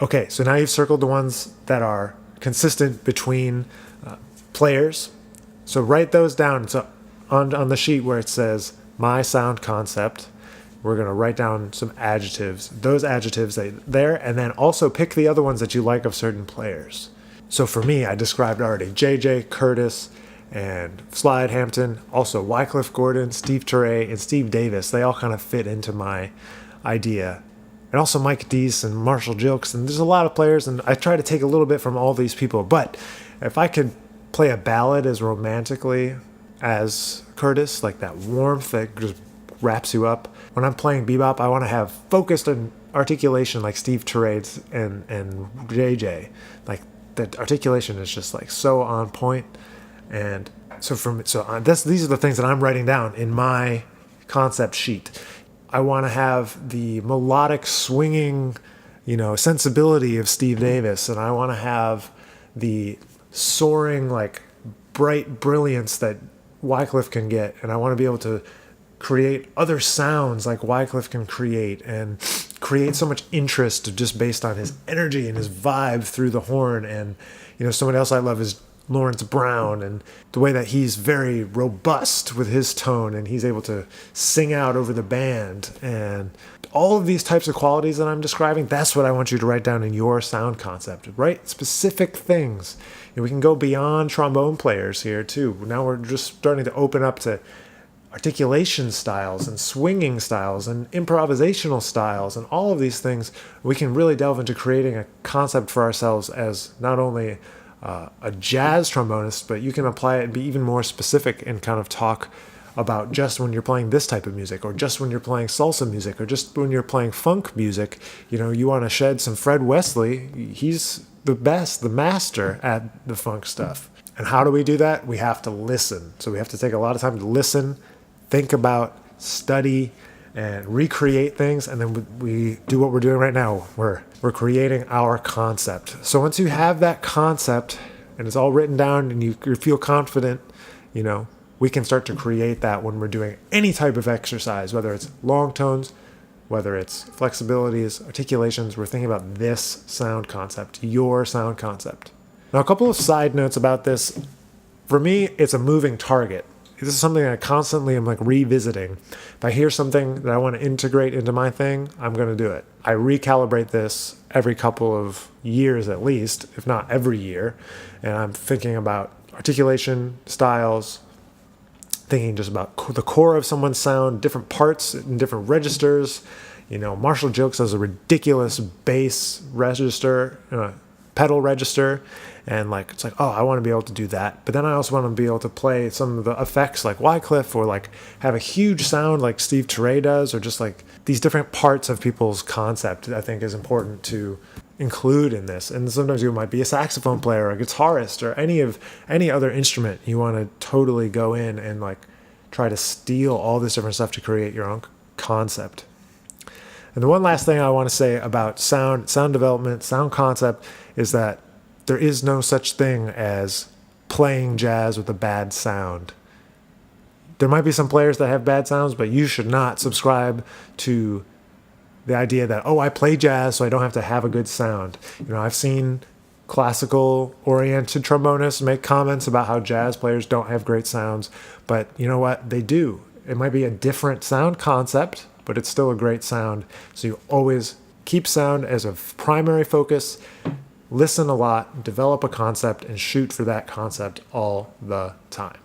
Okay, so now you've circled the ones that are consistent between players. So write those down. So on the sheet where it says my sound concept, we're going to write down some adjectives. Those adjectives there, and then also pick the other ones that you like of certain players. So for me, I described already J.J. Curtis and Slide Hampton, also Wycliffe Gordon, Steve Turre, and Steve Davis. They all kind of fit into my idea. And also Mike Deese and Marshall Jilks. And there's a lot of players, and I try to take a little bit from all these people. But if I could play a ballad as romantically as Curtis, like that warmth that just wraps you up. When I'm playing bebop, I want to have focused on articulation like Steve Turre's and JJ. Like the articulation is just like so on point. And so these are the things that I'm writing down in my concept sheet. I want to have the melodic swinging, sensibility of Steve Davis, and I want to have the soaring, like bright brilliance that Wycliffe can get, and I want to be able to create other sounds like Wycliffe can create, and create so much interest just based on his energy and his vibe through the horn. And someone else I love is Lawrence Brown, and the way that he's very robust with his tone, and he's able to sing out over the band, and all of these types of qualities that I'm describing, that's what I want you to write down in your sound concept. Write specific things. We can go beyond trombone players here too. Now we're just starting to open up to articulation styles and swinging styles and improvisational styles, and all of these things. We can really delve into creating a concept for ourselves as not only a jazz trombonist, but you can apply it and be even more specific and kind of talk about just when you're playing this type of music, or just when you're playing salsa music, or just when you're playing funk music. You want to shed some Fred Wesley. He's the best, the master at the funk stuff. And how do we do that? We have to listen. So we have to take a lot of time to listen, think about, study, and recreate things. And then we do what we're doing right now. We're creating our concept. So once you have that concept and it's all written down and you feel confident, we can start to create that when we're doing any type of exercise, whether it's long tones, whether it's flexibilities, articulations. We're thinking about this sound concept, your sound concept. Now, a couple of side notes about this. For me, it's a moving target. This is something I constantly am revisiting. If I hear something that I want to integrate into my thing, I'm going to do it. I recalibrate this every couple of years at least, if not every year. And I'm thinking about articulation, styles, thinking just about the core of someone's sound, different parts and different registers. Marshall Jilks has a ridiculous bass register, pedal register, and it's like, oh, I want to be able to do that. But then I also want to be able to play some of the effects like Wycliffe, or have a huge sound like Steve Turre does, or just these different parts of people's concept. I think is important to include in this. And sometimes you might be a saxophone player or a guitarist or any other instrument. You want to totally go in and try to steal all this different stuff to create your own concept. And the one last thing I want to say about sound development, sound concept, is that there is no such thing as playing jazz with a bad sound. There might be some players that have bad sounds, but you should not subscribe to the idea that, oh, I play jazz, so I don't have to have a good sound. I've seen classical-oriented trombonists make comments about how jazz players don't have great sounds, but you know what? They do. It might be a different sound concept, but it's still a great sound. So you always keep sound as a primary focus, listen a lot, develop a concept, and shoot for that concept all the time.